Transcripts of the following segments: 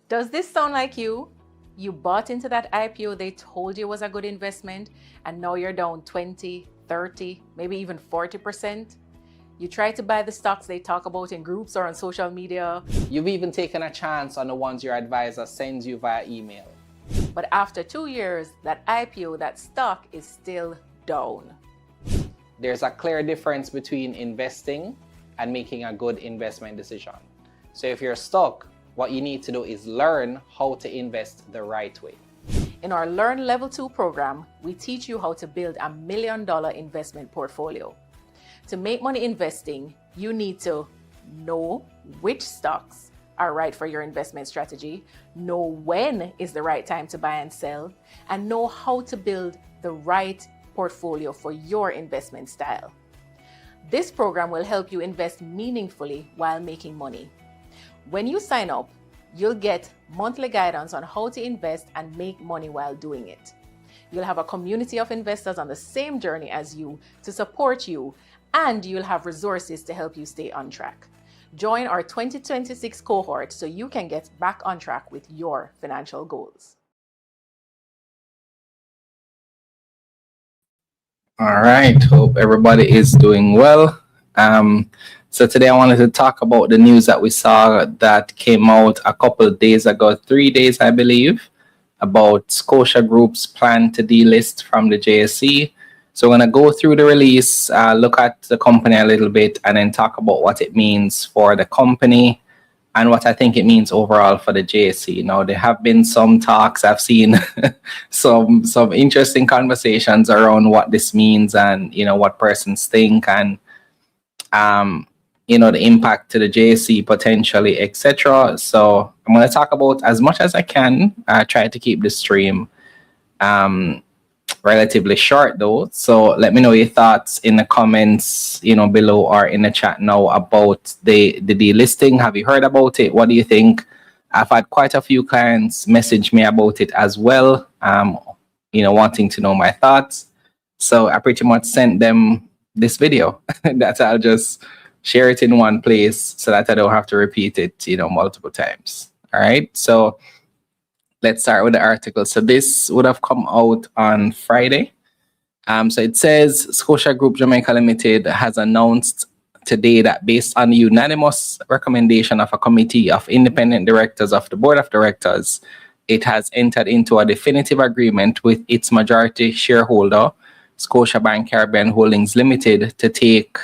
Does this sound like you? You bought into that IPO they told you was a good investment, and now you're down 20, 30, maybe even 40%. You try to buy the stocks they talk about in groups or on social media. You've even taken a chance on the ones your advisor sends you via email. But after 2 years, that IPO, that stock is still down. There's a clear difference between investing and making a good investment decision. So if you're stuck, what you need to do is learn how to invest the right way. In our Learn Level 2 program, we teach you how to build a $1 million investment portfolio. To make money investing, you need to know which stocks are right for your investment strategy, know when is the right time to buy and sell, and know how to build the right portfolio for your investment style. This program will help you invest meaningfully while making money. When you sign up, you'll get monthly guidance on how to invest and make money while doing it. You'll have a community of investors on the same journey as you to support you, and you'll have resources to help you stay on track. Join our 2026 cohort so you can get back on track with your financial goals. All right, hope everybody is doing well. So today I wanted to talk about the news that we saw that came out a couple of days ago, 3 days, I believe, about Scotia Group's plan to delist from the JSE. So we're going to go through the release, look at the company a little bit, and then talk about what it means for the company and what I think it means overall for the JSE. Now, there have been some talks. I've seen some interesting conversations around what this means and, what persons think and, the impact to the JSE potentially, etc. So I'm going to talk about as much as I can. I try to keep the stream relatively short though. So let me know your thoughts in the comments, below or in the chat now about the delisting. Have you heard about it? What do you think? I've had quite a few clients message me about it as well, wanting to know my thoughts. So I pretty much sent them this video that I'll just share it in one place so that I don't have to repeat it, multiple times. All right. So let's start with the article. So this would have come out on Friday. So it says Scotia Group Jamaica Limited has announced today that based on the unanimous recommendation of a committee of independent directors of the board of directors, it has entered into a definitive agreement with its majority shareholder, Scotiabank Caribbean Holdings Limited, to take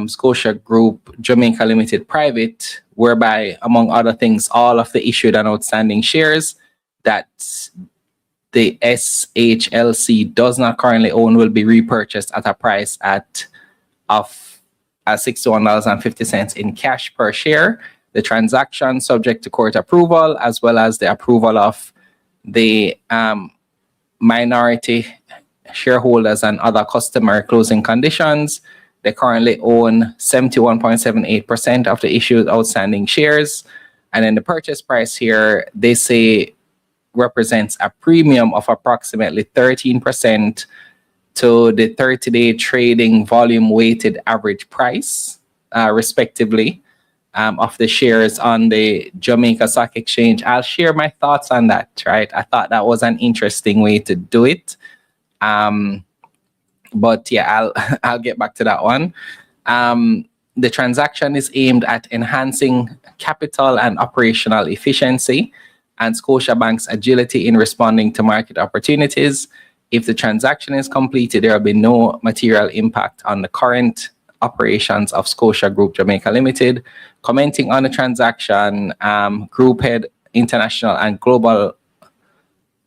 Scotia Group Jamaica Limited private, whereby, among other things, all of the issued and outstanding shares that the SHLC does not currently own will be repurchased at a price of $61.50 in cash per share. The transaction, subject to court approval, as well as the approval of the minority shareholders and other customary closing conditions. They currently own 71.78% of the issued outstanding shares. And then the purchase price here, they say, represents a premium of approximately 13% to the 30-day trading volume weighted average price, respectively, of the shares on the Jamaica Stock Exchange. I'll share my thoughts on that, right? I thought that was an interesting way to do it. But yeah, I'll get back to that one. The transaction is aimed at enhancing capital and operational efficiency and Scotiabank's agility in responding to market opportunities. If the transaction is completed, there will be no material impact on the current operations of Scotia Group Jamaica Limited. Commenting on the transaction, Group Head International and Global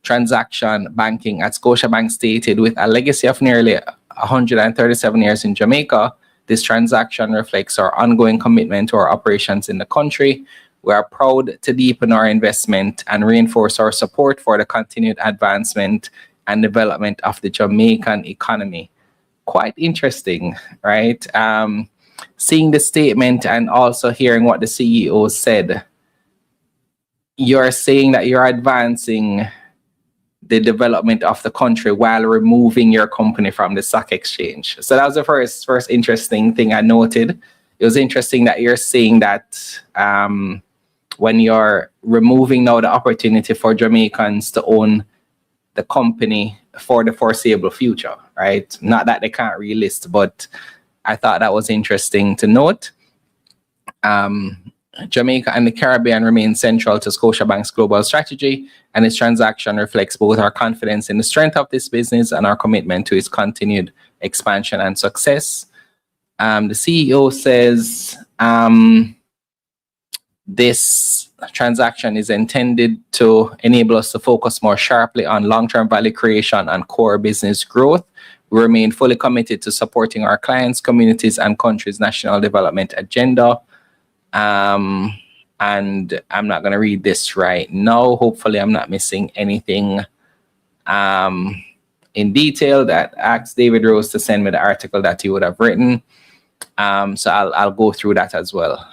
Transaction Banking at Scotiabank stated, with a legacy of nearly 137 years in Jamaica, this transaction reflects our ongoing commitment to our operations in the country. We are proud to deepen our investment and reinforce our support for the continued advancement and development of the Jamaican economy. Quite interesting, right? Seeing the statement and also hearing what the CEO said. You're saying that you're advancing the development of the country while removing your company from the stock exchange. So that was the first interesting thing I noted. It was interesting that you're saying that when you're removing now the opportunity for Jamaicans to own the company for the foreseeable future, right? Not that they can't relist, but I thought that was interesting to note. Jamaica and the Caribbean remain central to Scotiabank's global strategy, and its transaction reflects both our confidence in the strength of this business and our commitment to its continued expansion and success. The CEO says this transaction is intended to enable us to focus more sharply on long-term value creation and core business growth. We remain fully committed to supporting our clients, communities, and country's national development agenda. And I'm not going to read this right now. Hopefully, I'm not missing anything in detail. That asked David Rose to send me the article that he would have written. So I'll go through that as well.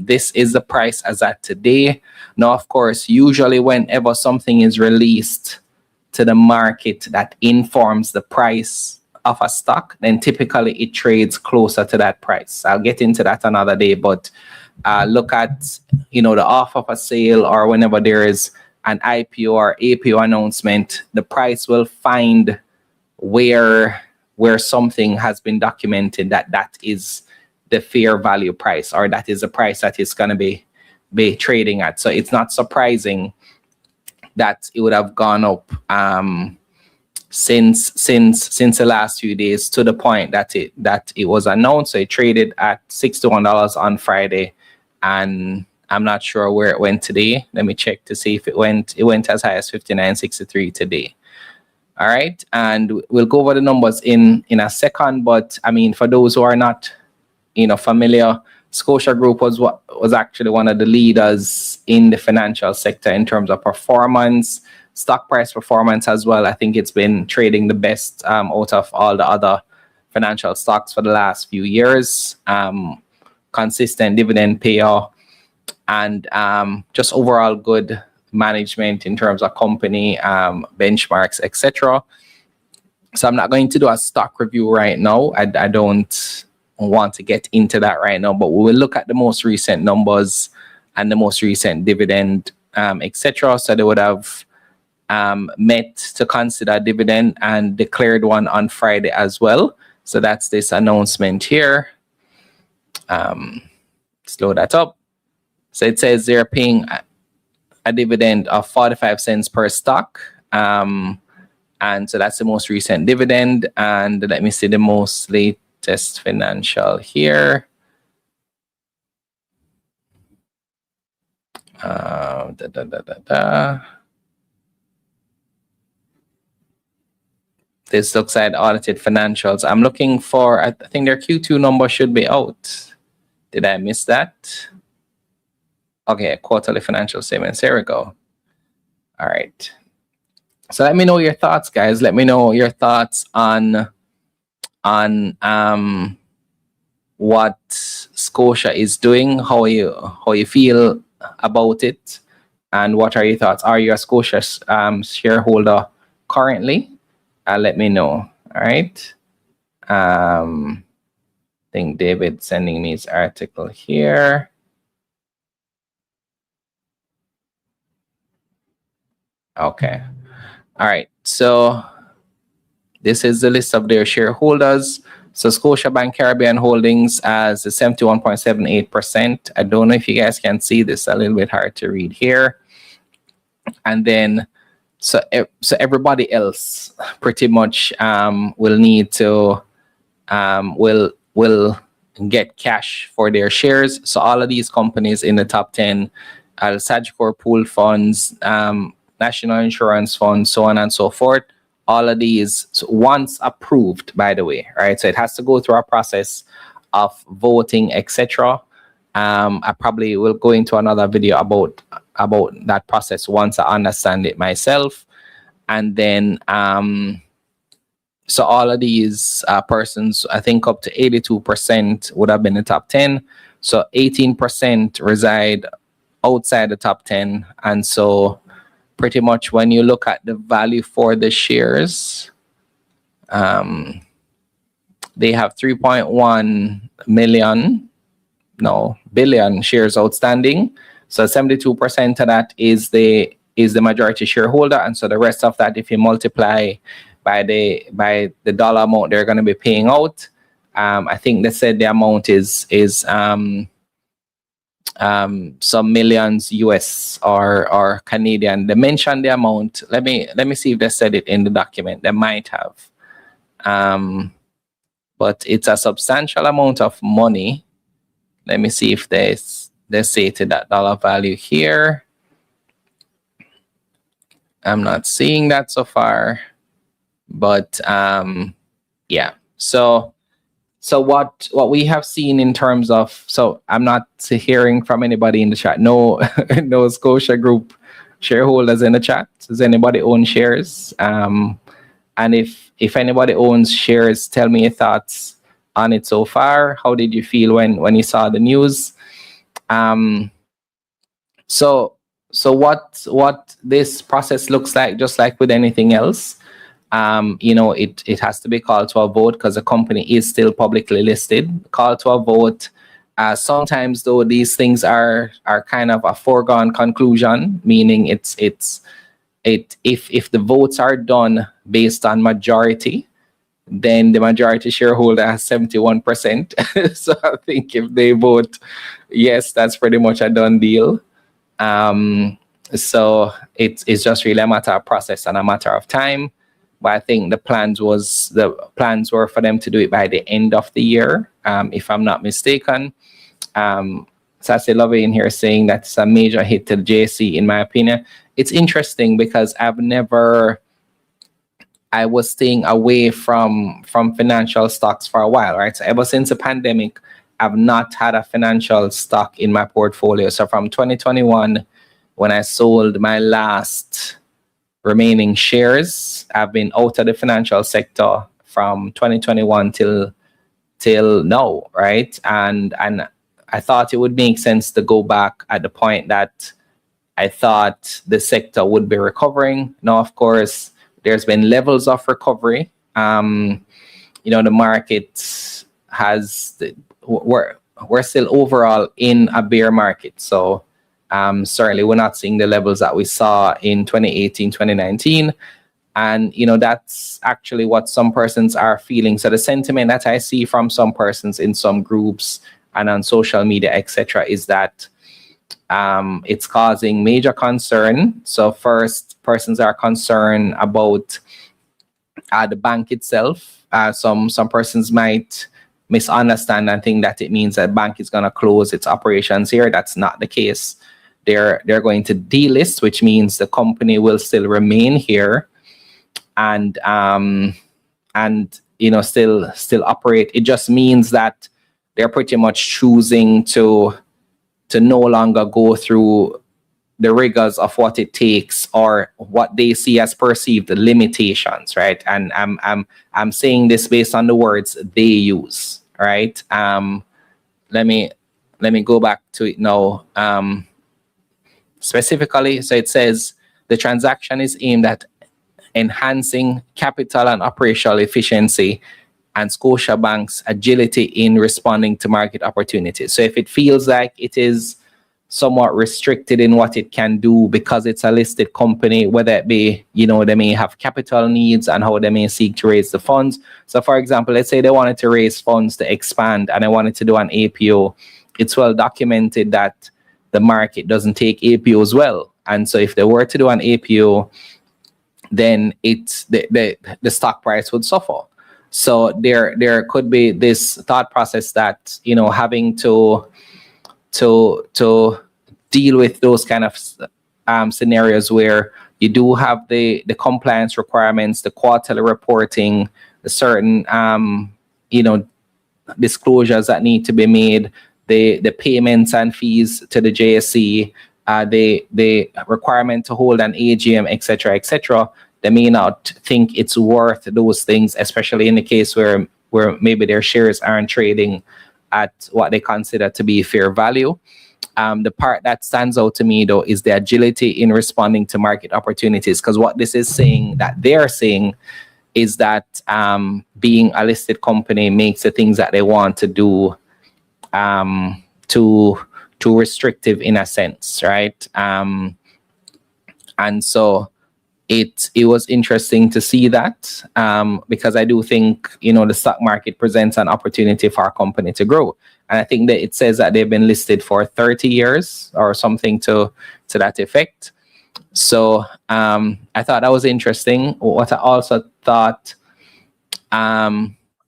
This is the price as at today. Now, of course, usually whenever something is released to the market that informs the price of a stock, then typically it trades closer to that price. I'll get into that another day, but look at, the off of a sale, or whenever there is an IPO or APO announcement, the price will find where something has been documented that is the fair value price, or that is the price that it's going to be trading at. So it's not surprising that it would have gone up since the last few days, to the point that it was announced. So it traded at $61 on Friday, and I'm not sure where it went today. Let me check to see if it went as high as $59.63 today. All right, and we'll go over the numbers in a second, but I mean, for those who are not familiar, Scotia Group was actually one of the leaders in the financial sector in terms of performance, stock price performance as well. I think it's been trading the best out of all the other financial stocks for the last few years. Consistent dividend payer, and just overall good management in terms of company benchmarks, etc. So I'm not going to do a stock review right now. I don't want to get into that right now, but we will look at the most recent numbers and the most recent dividend, etc. So they would have met to consider dividend and declared one on Friday as well. So that's this announcement here. Slow that up. So it says they're paying a dividend of 45 cents per stock. And so that's the most recent dividend. And let me see the most latest financial here. This looks at audited financials. I'm looking for, I think their Q2 number should be out. Did I miss that? Okay, quarterly financial statements. Here we go. All right. So let me know your thoughts, guys. Let me know your thoughts on what Scotia is doing, how you feel about it, and what are your thoughts? Are you a Scotia shareholder currently? Let me know. All right. I think David sending me his article here. Okay. All right. So this is the list of their shareholders. So Scotiabank Caribbean Holdings as 71.78%. I don't know if you guys can see this, a little bit hard to read here. And then so everybody else pretty much will need to will get cash for their shares. So all of these companies in the top 10, Sagicor pool funds, national insurance funds, so on and so forth, all of these, so once approved, by the way, right? So it has to go through a process of voting, etc. I probably will go into another video about that process once I understand it myself. And then so all of these persons, I think up to 82% would have been the top 10. So 18% reside outside the top 10. And so pretty much when you look at the value for the shares, they have 3.1 billion shares outstanding. So 72% of that is the majority shareholder, and so the rest of that, if you multiply by the dollar amount they're going to be paying out, I think they said the amount is some millions US or Canadian. They mentioned the amount. Let me see if they said it in the document. They might have, but it's a substantial amount of money. Let me see if they say to that dollar value here. I'm not seeing that so far, but yeah. So what we have seen in terms of, so I'm not hearing from anybody in the chat. No, no Scotia Group shareholders in the chat. Does anybody own shares? And if anybody owns shares, tell me your thoughts on it so far. How did you feel when you saw the news? So what this process looks like, just like with anything else, it has to be called to a vote because the company is still publicly listed. Call to a vote. Sometimes though, these things are kind of a foregone conclusion, meaning if the votes are done based on majority, then the majority shareholder has 71%. So I think if they vote yes, that's pretty much a done deal. So it's just really a matter of process and a matter of time. But I think the plans were for them to do it by the end of the year, if I'm not mistaken. Sassy Lovey in here saying that's a major hit to the JC, in my opinion. It's interesting because I was staying away from financial stocks for a while, right? So ever since the pandemic, I've not had a financial stock in my portfolio. So from 2021, when I sold my last remaining shares, I've been out of the financial sector from 2021 till now, right? And I thought it would make sense to go back at the point that I thought the sector would be recovering. Now, of course, there's been levels of recovery. The market we're still overall in a bear market. So certainly we're not seeing the levels that we saw in 2018, 2019. And, that's actually what some persons are feeling. So the sentiment that I see from some persons in some groups and on social media, etc., is that it's causing major concern. So first, persons are concerned about the bank itself. Some persons might misunderstand and think that it means that bank is going to close its operations here. That's not the case. They're going to delist, which means the company will still remain here and still operate. It just means that they're pretty much choosing to no longer go through the rigors of what it takes or what they see as perceived limitations, right? And I'm saying this based on the words they use, right? Let me go back to it now. Specifically, so it says the transaction is aimed at enhancing capital and operational efficiency and Scotiabank's agility in responding to market opportunities. So if it feels like it is somewhat restricted in what it can do because it's a listed company, whether it be, they may have capital needs and how they may seek to raise the funds. So for example, let's say they wanted to raise funds to expand and they wanted to do an APO. It's well documented that the market doesn't take APOs well. And so if they were to do an APO, then it's the stock price would suffer. So there could be this thought process that, having to deal with those kind of scenarios where you do have the compliance requirements, the quarterly reporting, the certain disclosures that need to be made, the payments and fees to the JSE, the requirement to hold an AGM, etc. They may not think it's worth those things, especially in the case where maybe their shares aren't trading at what they consider to be fair value. The part that stands out to me, though, is the agility in responding to market opportunities. Because what this is saying, that they're saying, is that being a listed company makes the things that they want to do to too restrictive in a sense, right? And so it was interesting to see that, because I do think, the stock market presents an opportunity for our company to grow. And I think that it says that they've been listed for 30 years or something to that effect. So I thought that was interesting. What I also thought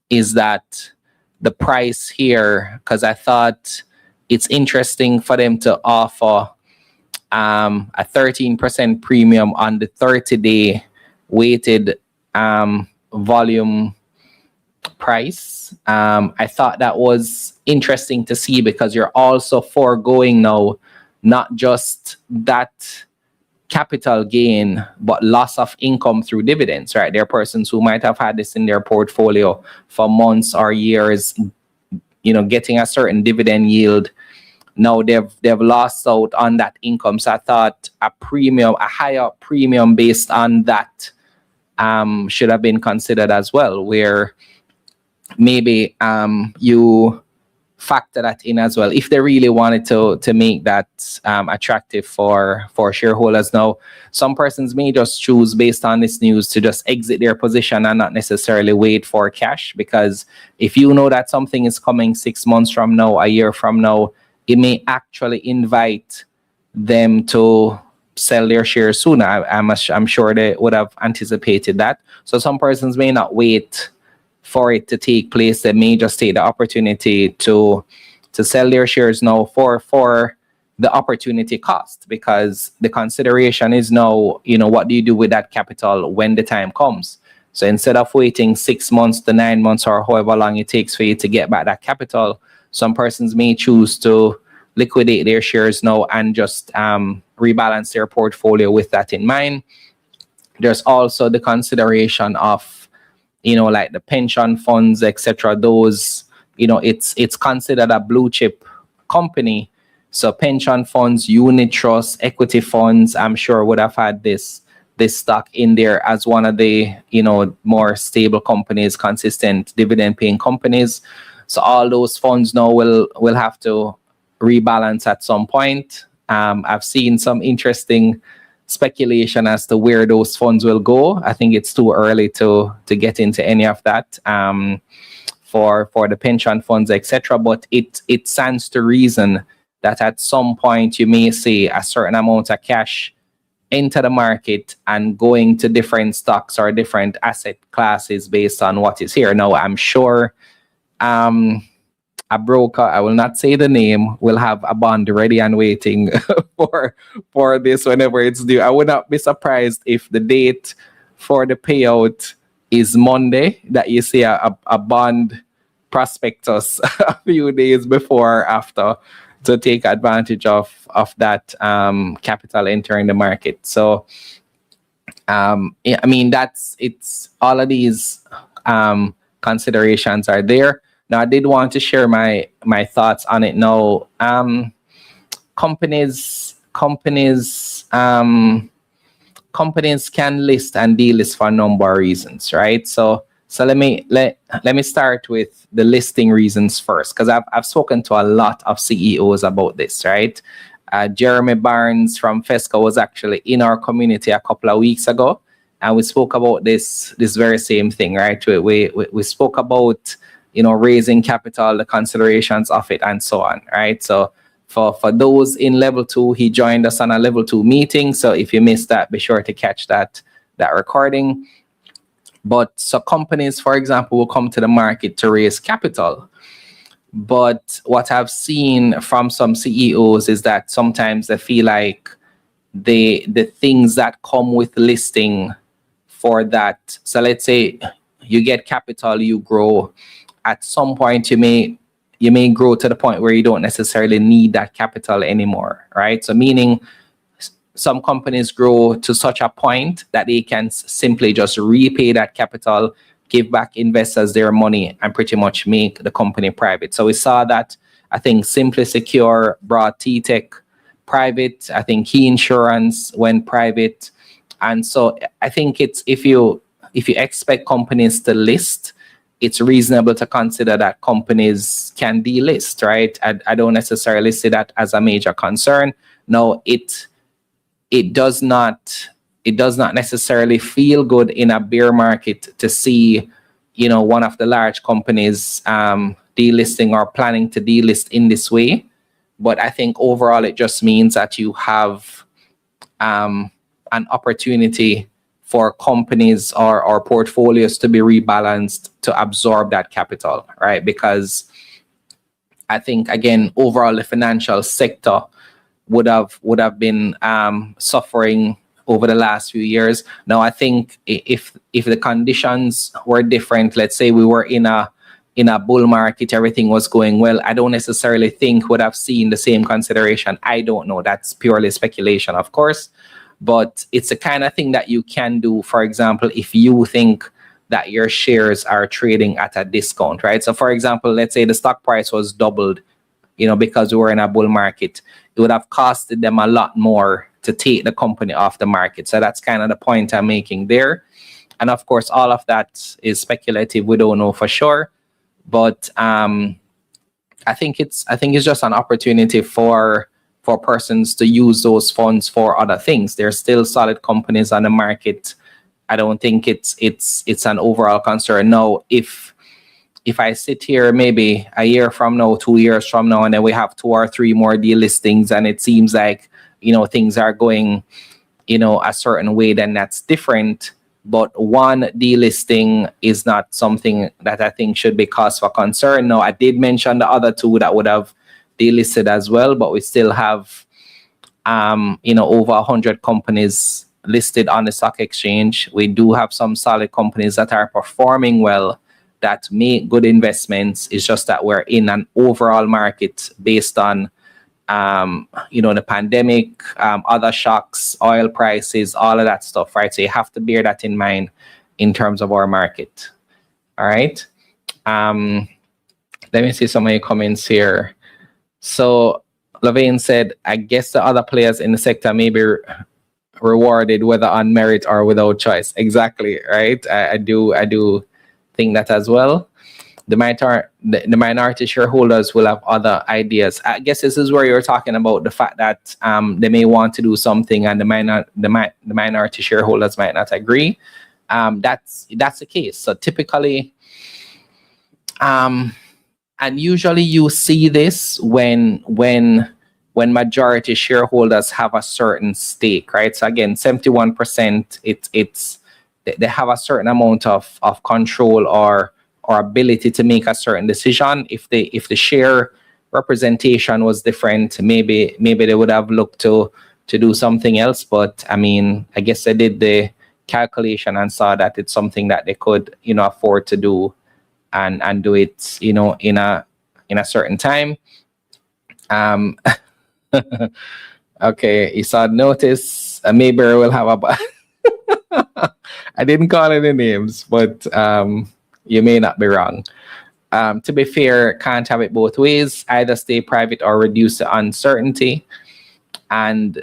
is that the price here, because I thought it's interesting for them to offer a 13% premium on the 30-day weighted volume price. I thought that was interesting to see, because you're also foregoing now not just that capital gain, but loss of income through dividends, right? There are persons who might have had this in their portfolio for months or years, getting a certain dividend yield. Now they've lost out on that income. So I thought a higher premium based on that should have been considered as well, where maybe you factor that in as well if they really wanted to make that attractive for shareholders. Now, some persons may just choose, based on this news, to just exit their position and not necessarily wait for cash, because if you know that something is coming 6 months from now, a year from now, it may actually invite them to sell their shares sooner. I'm sure they would have anticipated that. So some persons may not wait for it to take place. They may just take the opportunity to sell their shares now for the opportunity cost, because the consideration is now, what do you do with that capital when the time comes? So instead of waiting 6 months to 9 months or however long it takes for you to get back that capital, some persons may choose to liquidate their shares now and just rebalance their portfolio with that in mind. There's also the consideration of, like the pension funds, etc. Those, it's considered a blue chip company. So pension funds, unit trusts, equity funds, I'm sure would have had this stock in there as one of the, more stable companies, consistent dividend paying companies. So all those funds now will have to rebalance at some point. I've seen some interesting speculation as to where those funds will go. I think it's too early to get into any of that for the pension funds, etc. But it stands to reason that at some point you may see a certain amount of cash enter the market and going to different stocks or different asset classes based on what is here. Now, I'm sure a broker, I will not say the name, will have a bond ready and waiting for this whenever it's due. I would not be surprised if the date for the payout is Monday, that you see a bond prospectus a few days before or after to take advantage of that capital entering the market. So it's all of these considerations are there. Now, I did want to share my thoughts on it. Now, companies can list and delist for a number of reasons, right? So let me start with the listing reasons first, because I've spoken to a lot of CEOs about this, right? Jeremy Barnes from Fesco was actually in our community a couple of weeks ago, and we spoke about this very same thing, right? We spoke about raising capital, the considerations of it, and so on, right? So for those in level 2, he joined us on a level 2 meeting. So if you missed that, be sure to catch that recording. But so companies, for example, will come to the market to raise capital. But what I've seen from some CEOs is that sometimes they feel like the things that come with listing for that. So let's say you get capital, you grow. At some point, you may grow to the point where you don't necessarily need that capital anymore, right? So meaning some companies grow to such a point that they can simply just repay that capital, give back investors their money, and pretty much make the company private. So we saw that. I think Simply Secure brought T-Tech private. I think Key Insurance went private. And so I think it's if you expect companies to list, it's reasonable to consider that companies can delist, right? I don't necessarily see that as a major concern. No, it does not necessarily feel good in a bear market to see, one of the large companies delisting or planning to delist in this way. But I think overall it just means that you have an opportunity for companies or portfolios to be rebalanced to absorb that capital, right? Because I think, again, overall the financial sector would have been suffering over the last few years. Now, I think if the conditions were different, let's say we were in a bull market, everything was going well, I don't necessarily think would have seen the same consideration. I don't know. That's purely speculation, of course. But it's the kind of thing that you can do, for example, if you think that your shares are trading at a discount, right? So, for example, let's say the stock price was doubled, because we were in a bull market. It would have costed them a lot more to take the company off the market. So that's kind of the point I'm making there. And of course, all of that is speculative. We don't know for sure. But I think it's just an opportunity for persons to use those funds for other things. There's still solid companies on the market. I don't think it's an overall concern. Now, if I sit here maybe a year from now, 2 years from now, and then we have 2 or 3 more delistings, and it seems like things are going a certain way, then that's different. But one delisting is not something that I think should be cause for concern. Now, I did mention the other 2 that would have delisted as well, but we still have over 100 companies listed on the stock exchange. We do have some solid companies that are performing well, that make good investments. It's just that we're in an overall market based on the pandemic, other shocks, oil prices, all of that stuff, right? So you have to bear that in mind in terms of our market. All right. Let me see some of your comments here. So Levine said, I guess the other players in the sector may be rewarded whether on merit or without choice. Exactly, right? I do think that as well. The minority shareholders will have other ideas. I guess this is where you're talking about the fact that they may want to do something and the minority shareholders might not agree. That's the case. So typically, and usually you see this when majority shareholders have a certain stake, right? So again, 71%, they have a certain amount of control or ability to make a certain decision. If the share representation was different, maybe they would have looked to do something else. But I mean, I guess they did the calculation and saw that it's something that they could afford to do and do it in a certain time. Okay, you saw notice maybe I will have a I didn't call any names, but you may not be wrong. To be fair, can't have it both ways. Either stay private or reduce the uncertainty and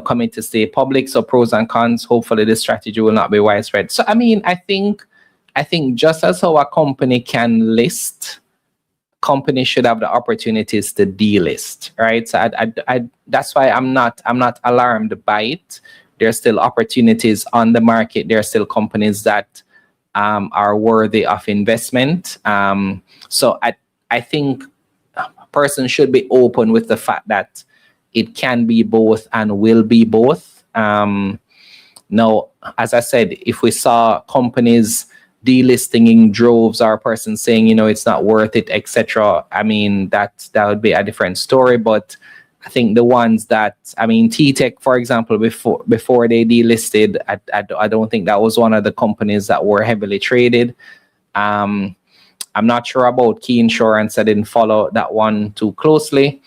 commit to stay public. So pros and cons. Hopefully this strategy will not be widespread. So I mean, I think just as how a company can list, companies should have the opportunities to delist, right? So I that's why I'm not alarmed by it. There's still opportunities on the market. There are still companies that are worthy of investment. So I think a person should be open with the fact that it can be both and will be both. Now, as I said, if we saw companies delisting in droves or a person saying, it's not worth it, etc., I mean, that would be a different story. But I think the ones that, I mean, T-Tech, for example, before they delisted, I don't think that was one of the companies that were heavily traded. I'm not sure about Key Insurance. I didn't follow that one too closely,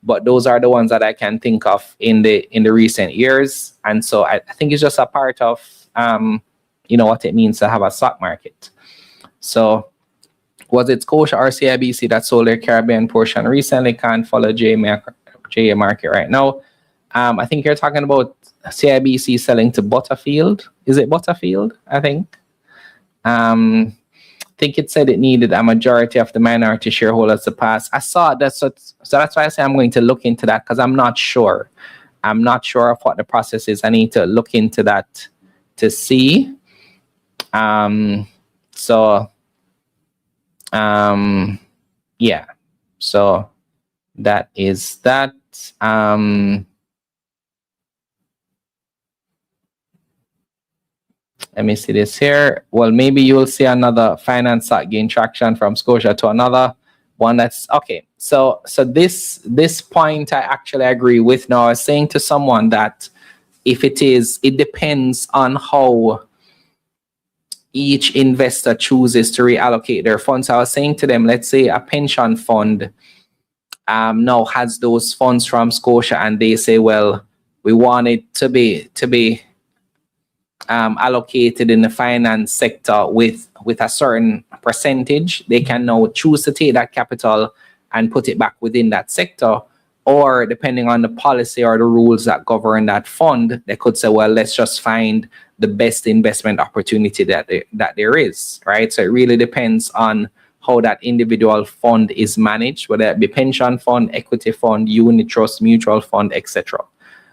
but those are the ones that I can think of in the recent years. And so I think it's just a part of, what it means to have a stock market. So was it Scotia or CIBC that sold their Caribbean portion recently? Can't follow JA market right now. I think you're talking about CIBC selling to Butterfield. Is it Butterfield? I think. think it said it needed a majority of the minority shareholders to pass. I saw that, so that's why I say I'm going to look into that, because I'm not sure. I'm not sure of what the process is. I need to look into that to see. Yeah. So that is that. Let me see this here. Well, maybe you will see another finance that gain traction from Scotia to another one. That's okay. So this point I actually agree with. Now I was saying to someone that if it depends on how each investor chooses to reallocate their funds. I was saying to them, let's say a pension fund now has those funds from Scotia, and they say, well, we want it to be allocated in the finance sector with a certain percentage. They can now choose to take that capital and put it back within that sector, or depending on the policy or the rules that govern that fund, they could say, well, let's just find the best investment opportunity that there is, right? So it really depends on how that individual fund is managed, whether it be pension fund, equity fund, unit trust, mutual fund, etc.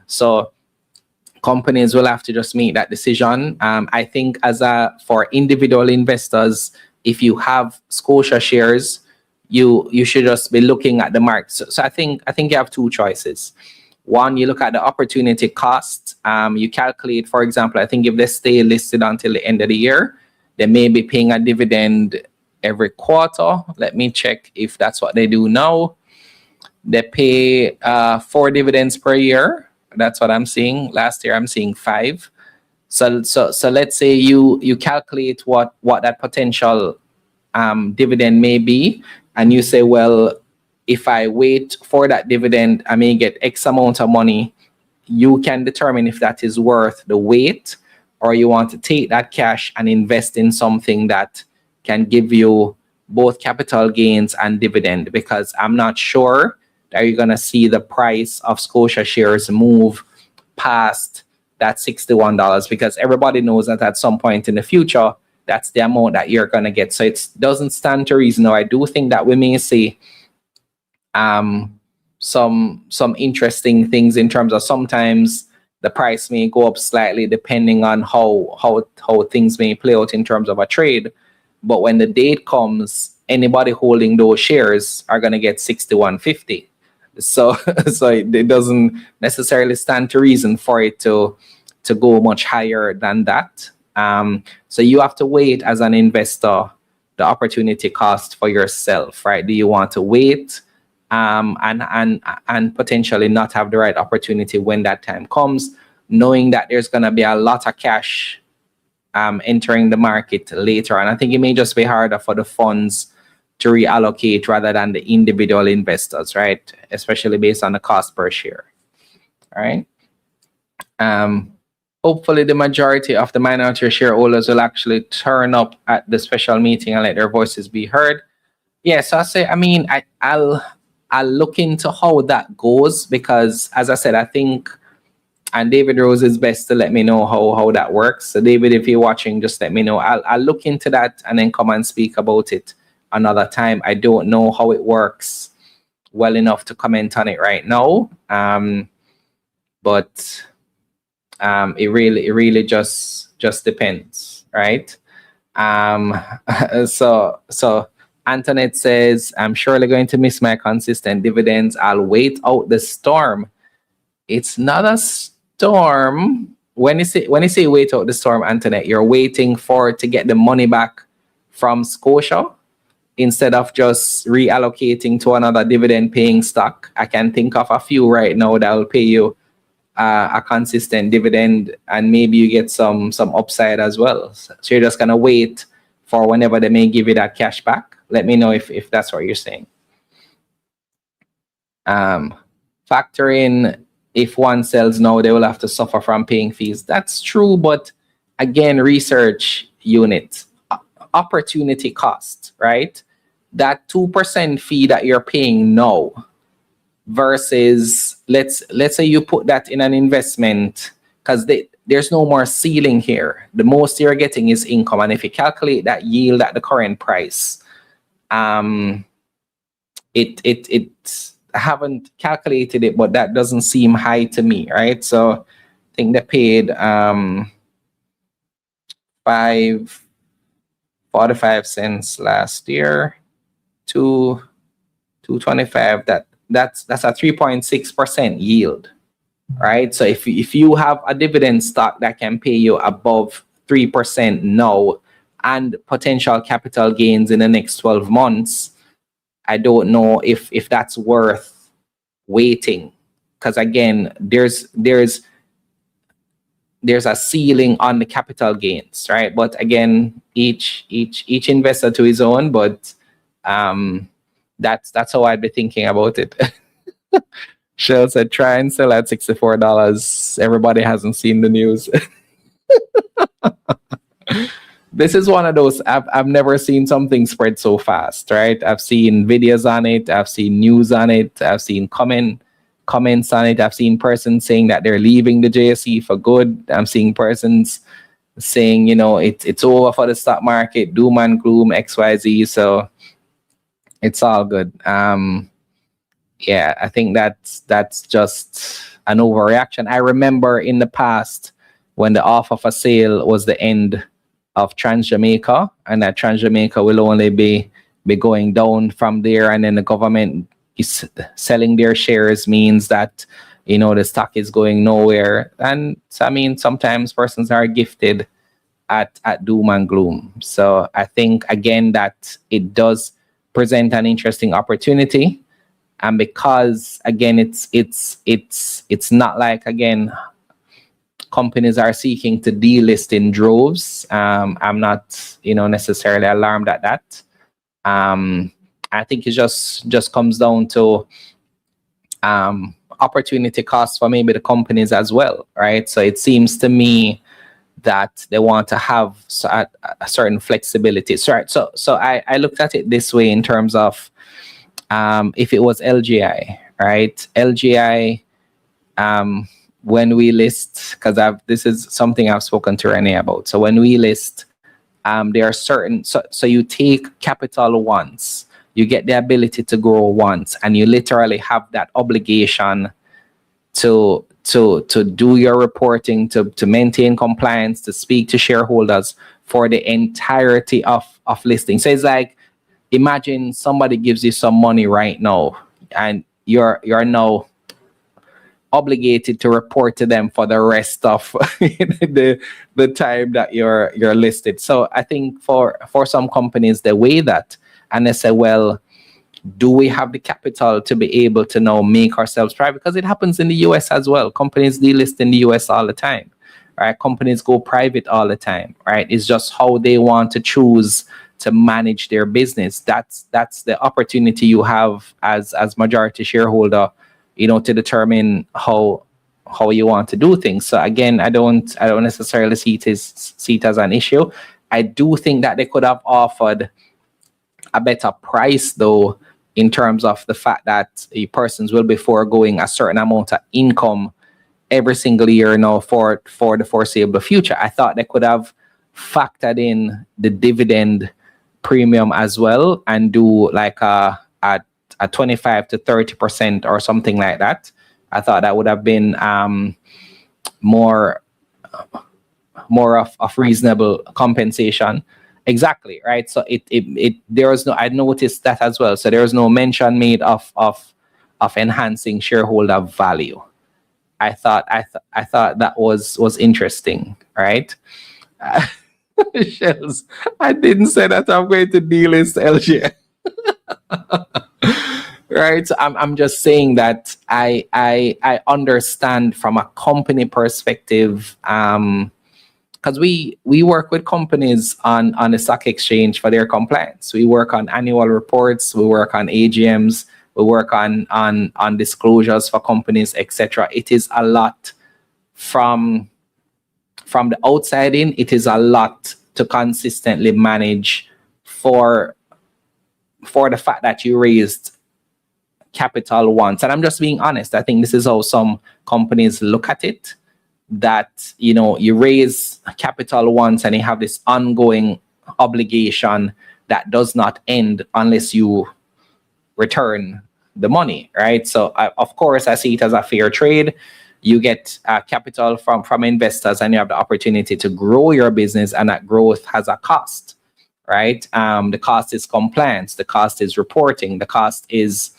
So companies will have to just make that decision. I think for individual investors, if you have Scotia shares, you should just be looking at the market. So I think you have two choices. One, you look at the opportunity cost. You calculate, for example, I think if they stay listed until the end of the year, they may be paying a dividend every quarter. Let me check if that's what they do now. They pay 4 dividends per year. That's what I'm seeing. Last year, I'm seeing 5. So let's say you calculate what that potential dividend may be, and you say, well, if I wait for that dividend, I may get X amount of money. You can determine if that is worth the wait, or you want to take that cash and invest in something that can give you both capital gains and dividend, because I'm not sure that you're going to see the price of Scotia shares move past that $61, because everybody knows that at some point in the future, that's the amount that you're going to get. So it doesn't stand to reason. Now, I do think that we may see some interesting things in terms of sometimes the price may go up slightly depending on how things may play out in terms of a trade. But when the date comes, anybody holding those shares are going to get 61.50. So it doesn't necessarily stand to reason for it to go much higher than that. So you have to wait as an investor the opportunity cost for yourself, right? Do you want to wait and potentially not have the right opportunity when that time comes, knowing that there's going to be a lot of cash entering the market later? And I think it may just be harder for the funds to reallocate rather than the individual investors, right? Especially based on the cost per share. All right. Hopefully the majority of the minority shareholders will actually turn up at the special meeting and let their voices be heard. Yes, I'll look into how that goes, because as I said, I think, and David Rose is best to let me know how that works. So David, if you're watching, just let me know. I'll look into that and then come and speak about it another time. I don't know how it works well enough to comment on it right now. But it really just depends, right? So Antoinette says, I'm surely going to miss my consistent dividends. I'll wait out the storm. It's not a storm. When you say wait out the storm, Antoinette, you're waiting to get the money back from Scotia instead of just reallocating to another dividend paying stock. I can think of a few right now that will pay you a consistent dividend, and maybe you get some upside as well. So you're just gonna wait for whenever they may give you that cash back. Let me know if that's what you're saying. Factor in, if one sells now, they will have to suffer from paying fees. That's true, but again, research unit, opportunity cost, right? That 2% fee that you're paying now versus let's say you put that in an investment because there's no more ceiling here. The most you're getting is income, and if you calculate that yield at the current price, I haven't calculated it, but that doesn't seem high to me, right? So I think they paid 5.45 cents last year to 2.25. That's a 3.6% yield, right? So if you have a dividend stock that can pay you above 3% now and potential capital gains in the next 12 months, I don't know if that's worth waiting, because again, there's a ceiling on the capital gains, right? But again, each investor to his own, but that's how I'd be thinking about it. Shell said, try and sell at $64. Everybody hasn't seen the news. This is one of those, I've never seen something spread so fast, right? I've seen videos on it. I've seen news on it. I've seen comments on it. I've seen persons saying that they're leaving the JSE for good. I'm seeing persons saying, it's over for the stock market, doom and gloom, XYZ. So it's all good. Yeah, I think that's just an overreaction. I remember in the past when the offer for sale was the end of Jamaica, and that Jamaica will only be going down from there, and then the government is selling their shares means that the stock is going nowhere. And I mean, sometimes persons are gifted at doom and gloom. So I think again that it does present an interesting opportunity, and because again it's not like, again, companies are seeking to delist in droves. I'm not necessarily alarmed at that. I think it just comes down to opportunity costs for maybe the companies as well, right? So it seems to me that they want to have a certain flexibility. So I looked at it this way in terms of if it was LGI, right? LGI, when we list, because this is something I've spoken to Renee about. So when we list, there are certain, so you take capital once, you get the ability to grow once, and you literally have that obligation to do your reporting, to maintain compliance, to speak to shareholders for the entirety of listing. So it's like, imagine somebody gives you some money right now, and you're now obligated to report to them for the rest of the time that you're listed. So I think for some companies, they weigh that and they say, well, do we have the capital to be able to now make ourselves private? Because it happens in the US as well. Companies delist in the US all the time, right? Companies go private all the time, right? It's just how they want to choose to manage their business. That's the opportunity you have as majority shareholder, to determine how you want to do things. So again, I don't necessarily see it as an issue. I do think that they could have offered a better price though, in terms of the fact that persons will be foregoing a certain amount of income every single year now for the foreseeable future. I thought they could have factored in the dividend premium as well and do like a 25 to 30% or something like that. I thought that would have been more of reasonable compensation. Exactly, right? So there was no, I noticed that as well. So there was no mention made of enhancing shareholder value. I thought that was interesting, right? Shells, I didn't say that I'm going to delist LGI. Right, so I'm just saying that I understand from a company perspective, because we work with companies on the stock exchange for their compliance. We work on annual reports, we work on AGMs, we work on disclosures for companies, etc. It is a lot from the outside in. It is a lot to consistently manage for the fact that you raised capital once. And I'm just being honest. I think this is how some companies look at it. that, you know, you raise capital once and you have this ongoing obligation that does not end unless you return the money, right? So of course, I see it as a fair trade. You get capital from investors and you have the opportunity to grow your business, and that growth has a cost, right? The cost is compliance, the cost is reporting, the cost is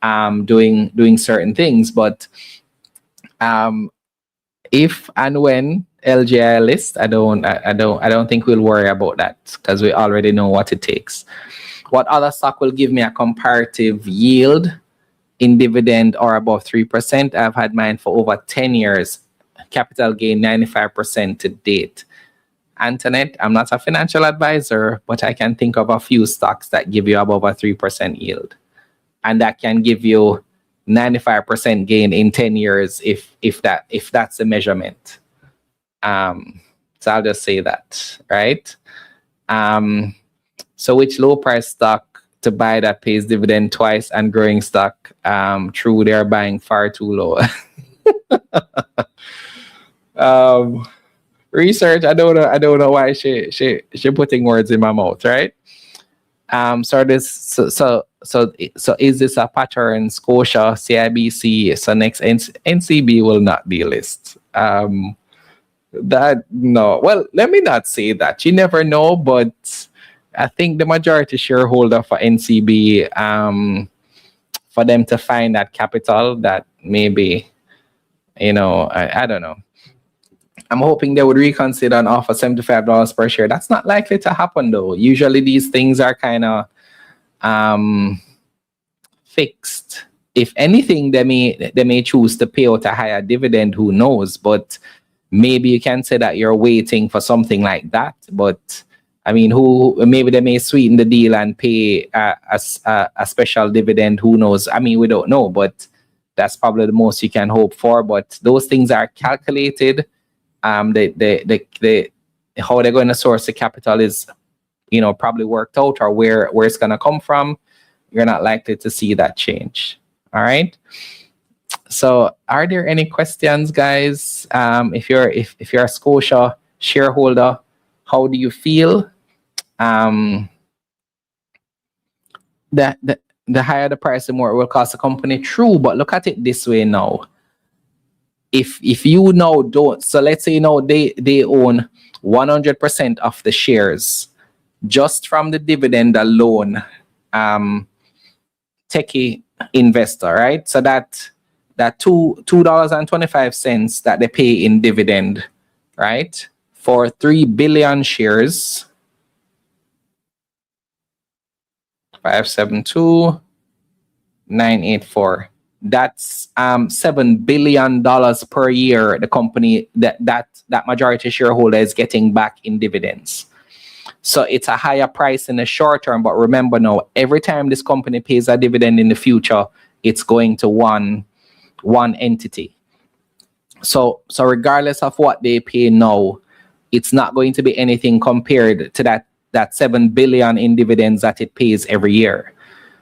doing certain things. But if and when LGI list, I don't think we'll worry about that because we already know what it takes. What other stock will give me a comparative yield in dividend or above 3%? I've had mine for over 10 years. Capital gain 95% to date. Antoinette, I'm not a financial advisor, but I can think of a few stocks that give you above a 3% yield. And that can give you 95% gain in 10 years if that's the measurement. So I'll just say that, right? So which low price stock to buy that pays dividend twice and growing stock? True, they're buying far too low. Research, I don't know why she putting words in my mouth, right? So is this a pattern? Scotia, CIBC, so next NCB will not delist. That no. Well, let me not say that. You never know, but I think the majority shareholder for NCB, for them to find that capital, that maybe, you know, I don't know. I'm hoping they would reconsider and offer $75 per share. That's not likely to happen though. Usually these things are kind of fixed. If anything, they may choose to pay out a higher dividend, who knows? But maybe you can say that you're waiting for something like that. But I mean, maybe they may sweeten the deal and pay a special dividend, who knows? I mean, we don't know, but that's probably the most you can hope for. But those things are calculated. How they're going to source the capital is, you know, probably worked out, or where it's going to come from. You're not likely to see that change. All right. So are there any questions, guys? If you're a Scotia shareholder, how do you feel? The higher the price, the more it will cost the company. True, but look at it this way now. If you now don't, so let's say now they own 100% of the shares just from the dividend alone, techie investor, right? So that $2.25 that they pay in dividend, right, for 3 billion shares, 572,984. That's $7 billion per year. The company that majority shareholder is getting back in dividends. So it's a higher price in the short term, but remember now, every time this company pays a dividend in the future, it's going to one entity. So regardless of what they pay now, it's not going to be anything compared to that 7 billion in dividends that it pays every year.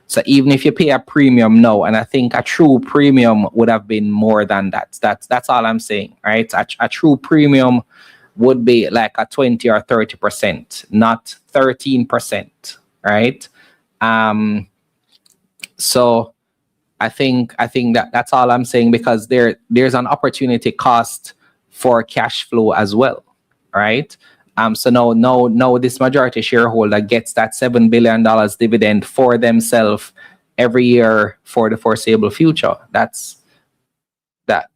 So even if you pay a premium now, and I think a true premium would have been more than that. That's all I'm saying, right? A true premium would be like a 20 or 30%, not 13%, right? So I think that's all I'm saying, because there's an opportunity cost for cash flow as well, right? So now this majority shareholder gets that $7 billion dividend for themselves every year for the foreseeable future. That's what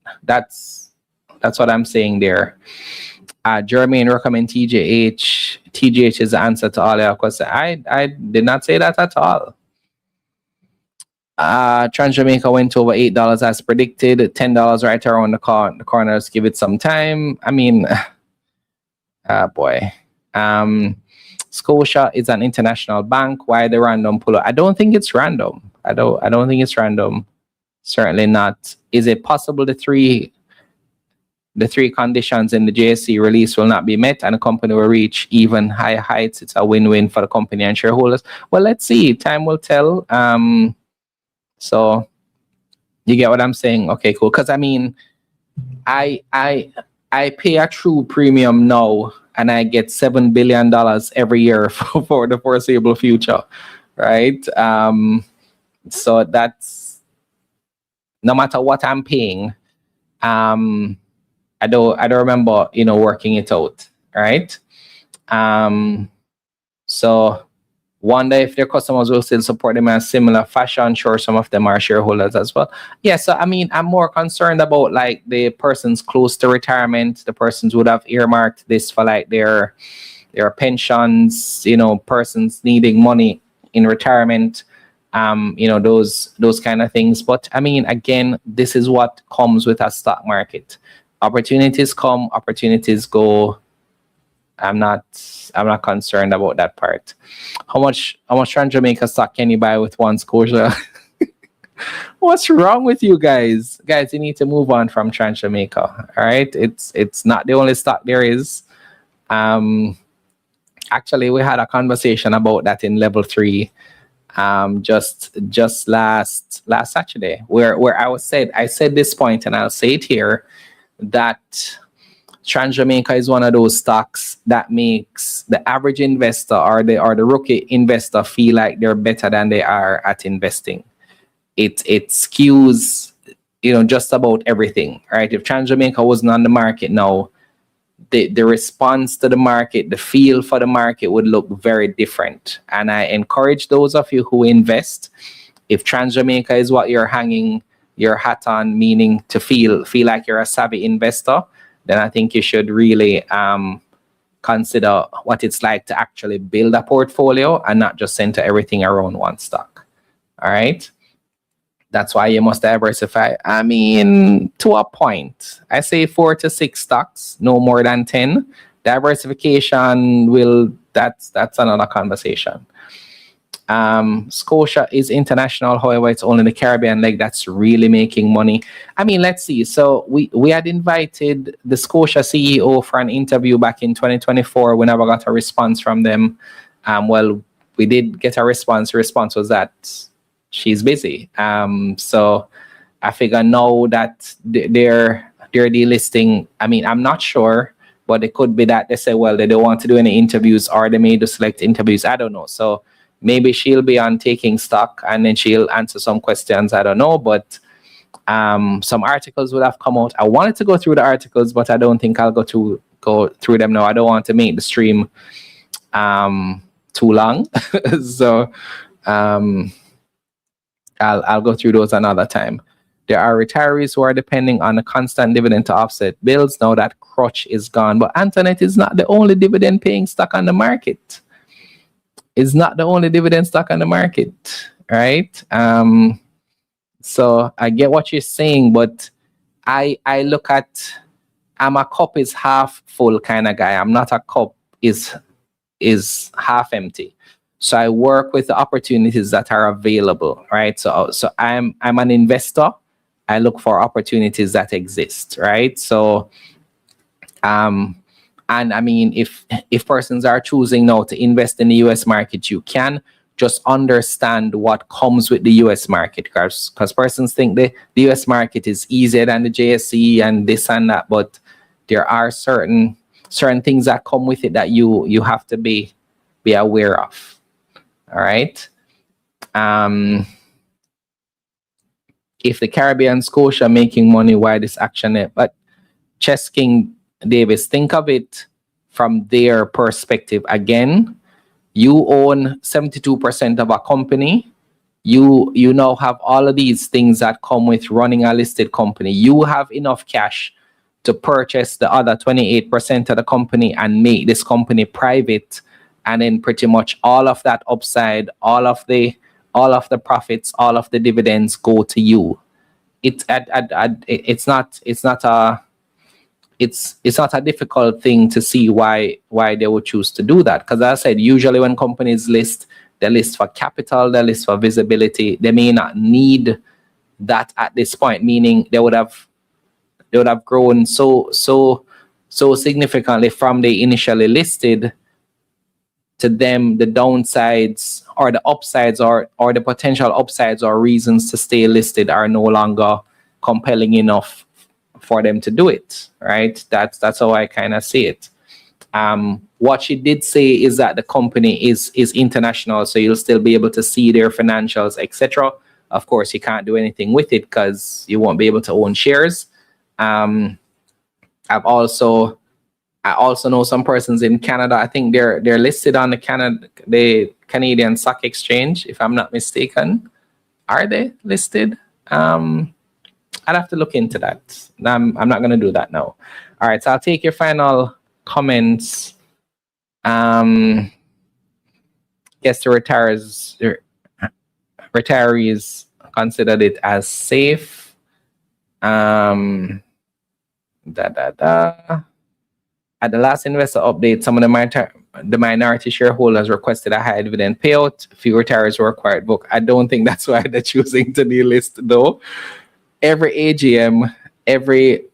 I'm saying there. Jermaine recommend TJH. TJH is the answer to all your questions. I did not say that at all. Trans Jamaica went over $8 as predicted. $10 right around the corner. Let's give it some time. I mean, boy. Scotia is an international bank. Why the random pull up? I don't think it's random. I don't think it's random. Certainly not. Is it possible the three conditions in the JSC release will not be met and the company will reach even higher heights? It's a win-win for the company and shareholders. Well, let's see. Time will tell. So you get what I'm saying? Okay, cool. Because I mean, I I pay a true premium now and I get $7 billion every year for the foreseeable future, right? So that's no matter what I'm paying. I don't remember, working it out, right? So wonder if their customers will still support them in a similar fashion. Sure, some of them are shareholders as well. Yeah, so I mean, I'm more concerned about like the persons close to retirement, the persons would have earmarked this for like their pensions, persons needing money in retirement, those kind of things. But I mean, again, this is what comes with a stock market. Opportunities come, opportunities go. I'm not concerned about that part. How much Jamaica stock can you buy with one Scotia? What's wrong with you guys? Guys, you need to move on from Trans Jamaica. All right, it's not the only stock there is. Actually, we had a conversation about that in level 3, just last Saturday, where I said this point, and I'll say it here, that Trans Jamaica is one of those stocks that makes the average investor or the rookie investor feel like they're better than they are at investing. It skews, just about everything, right? If Trans Jamaica wasn't on the market now, the response to the market, the feel for the market would look very different. And I encourage those of you who invest, if Trans Jamaica is what you're hanging your hat on, meaning to feel like you're a savvy investor, then I think you should really consider what it's like to actually build a portfolio and not just center everything around one stock. All right. That's why you must diversify. I mean, to a point, I say 4 to 6 stocks, no more than 10. Diversification that's another conversation. Scotia is international, however, it's only the Caribbean leg that's really making money. I mean, let's see. So we had invited the Scotia CEO for an interview back in 2024. We never got a response from them. Well, we did get a response. The response was that she's busy. So I figure now that they're delisting. I mean, I'm not sure, but it could be that they say, well, they don't want to do any interviews, or they may just select interviews. I don't know. So maybe she'll be on taking stock and then she'll answer some questions. I don't know, but some articles would have come out. I wanted to go through the articles, but I don't think I'll go through them now. I don't want to make the stream too long. So I'll go through those another time. There are retirees who are depending on a constant dividend to offset bills. Now that crutch is gone. But Antoinette is not the only dividend paying stock on the market. Is not the only dividend stock on the market, right? So I get what you're saying, but I look at, I'm a cup is half full kind of guy. I'm not a cup is half empty. So I work with the opportunities that are available, right? So I'm an investor. I look for opportunities that exist, right? So and I mean, if persons are choosing now to invest in the US market, you can just understand what comes with the US market, because persons think the US market is easier than the JSE and this and that, but there are certain things that come with it that you have to be aware of. All right. If the Caribbean Scotia making money, why this action? But Chess King Davis, think of it from their perspective. Again, you own 72% of a company. You now have all of these things that come with running a listed company. You have enough cash to purchase the other 28% of the company and make this company private, and then pretty much all of that upside, all of the profits, all of the dividends go to you. It's not a difficult thing to see why they would choose to do that. Because as I said, usually when companies list, they list for capital, they list for visibility. They may not need that at this point, meaning they would have grown so significantly from they initially listed. To them, the downsides or the upsides or the potential upsides or reasons to stay listed are no longer compelling enough for them to do it, right? That's how I kind of see it. What she did say is that the company is international, so you'll still be able to see their financials, etc. Of course, you can't do anything with it because you won't be able to own shares. I also know some persons in Canada. I think they're listed on the Canadian Stock Exchange, if I'm not mistaken. Are they listed? I'd have to look into that. I'm not going to do that now. All right, so I'll take your final comments. Yes, the retirees considered it as safe. At the last investor update, some of the minority shareholders requested a high dividend payout. Few retirees were required book. I don't think that's why they're choosing to delist, though. Every AGM, every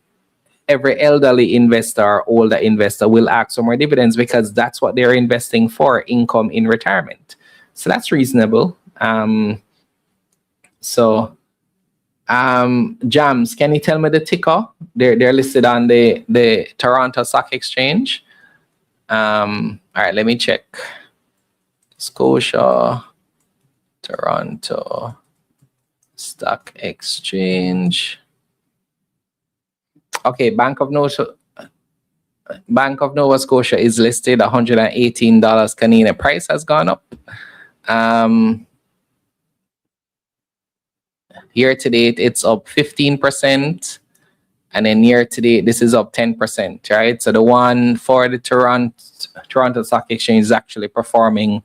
elderly investor or older investor will ask for more dividends because that's what they're investing for, income in retirement. So that's reasonable. Jams, can you tell me the ticker? They're listed on the Toronto Stock Exchange. All right, let me check. Scotia, Toronto Stock Exchange. Okay, Bank of Nova Scotia is listed $118 Canadian. Price has gone up. Year to date, it's up 15%. And then year to date, this is up 10%, right? So the one for the Toronto Stock Exchange is actually performing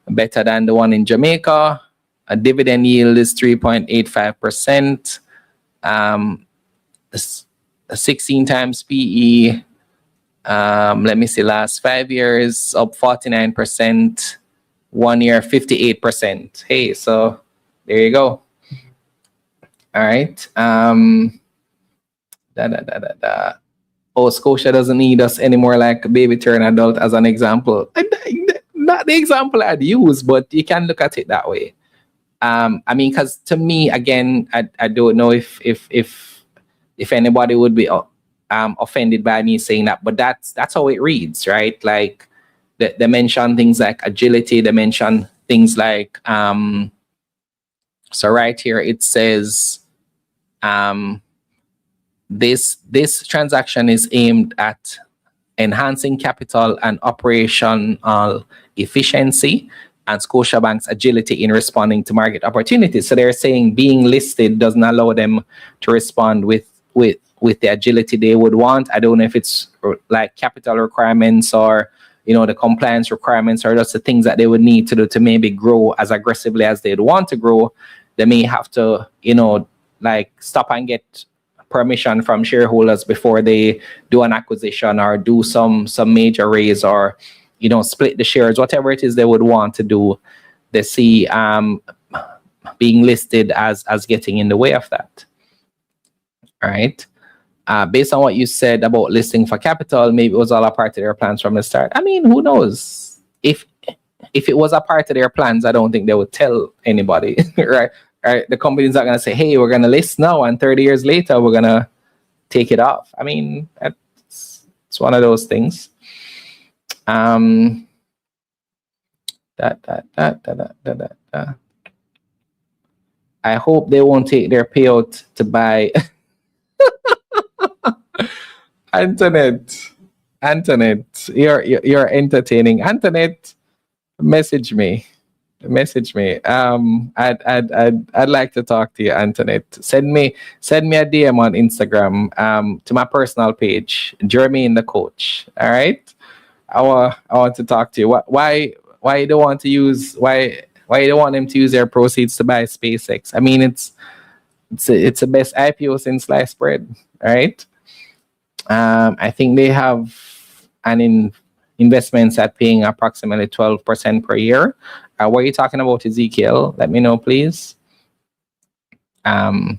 better than the one in Jamaica. A dividend yield is 3.85%. 16 times PE. Let me see, last 5 years, up 49%. 1 year, 58%. Hey, so there you go. All right. Oh, Scotia doesn't need us anymore like baby turn adult as an example. Not the example I'd use, but you can look at it that way. I mean, because to me, again, I don't know if anybody would be offended by me saying that, but that's how it reads, right? Like they mention things like agility, they mention things like so right here it says this transaction is aimed at enhancing capital and operational efficiency and Scotiabank's agility in responding to market opportunities. So they're saying being listed doesn't allow them to respond with the agility they would want. I don't know if it's like capital requirements or the compliance requirements or just the things that they would need to do to maybe grow as aggressively as they'd want to grow. They may have to like stop and get permission from shareholders before they do an acquisition or do some major raise or split the shares, whatever it is they would want to do. They see being listed as getting in the way of that. All right. Based on what you said about listing for capital, maybe it was all a part of their plans from the start. I mean, who knows? If it was a part of their plans, I don't think they would tell anybody, right? The company's not going to say, hey, we're going to list now, and 30 years later, we're going to take it off. I mean, it's one of those things. I hope they won't take their payout to buy. Antoinette, you're entertaining. Antoinette, message me. I'd like to talk to you, Antoinette. Send me a DM on Instagram to my personal page, Jermaine the Coach. All right. I want to talk to you. Why you don't want to use why you don't want them to use their proceeds to buy SpaceX? I mean, it's the best IPO since sliced bread, right? I think they have investments at paying approximately 12% per year. What are you talking about, Ezekiel? Let me know, please. All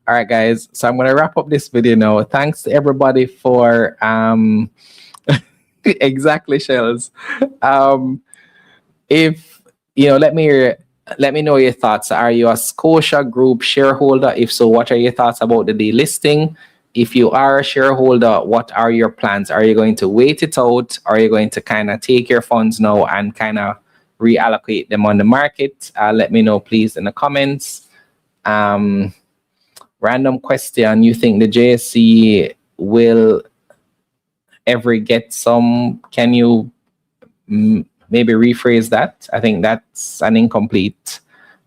right, guys. So I'm going to wrap up this video now. Thanks to everybody for exactly, Shells. If let me know your thoughts. Are you a Scotia Group shareholder? If so, what are your thoughts about the delisting? if you are a shareholder, what are your plans? Are you going to wait it out? Are you going to kind of take your funds now and kind of reallocate them on the market? Let me know, please, in the comments. Random question: you think the JSE will ever get some? Can you maybe rephrase that? I think that's an incomplete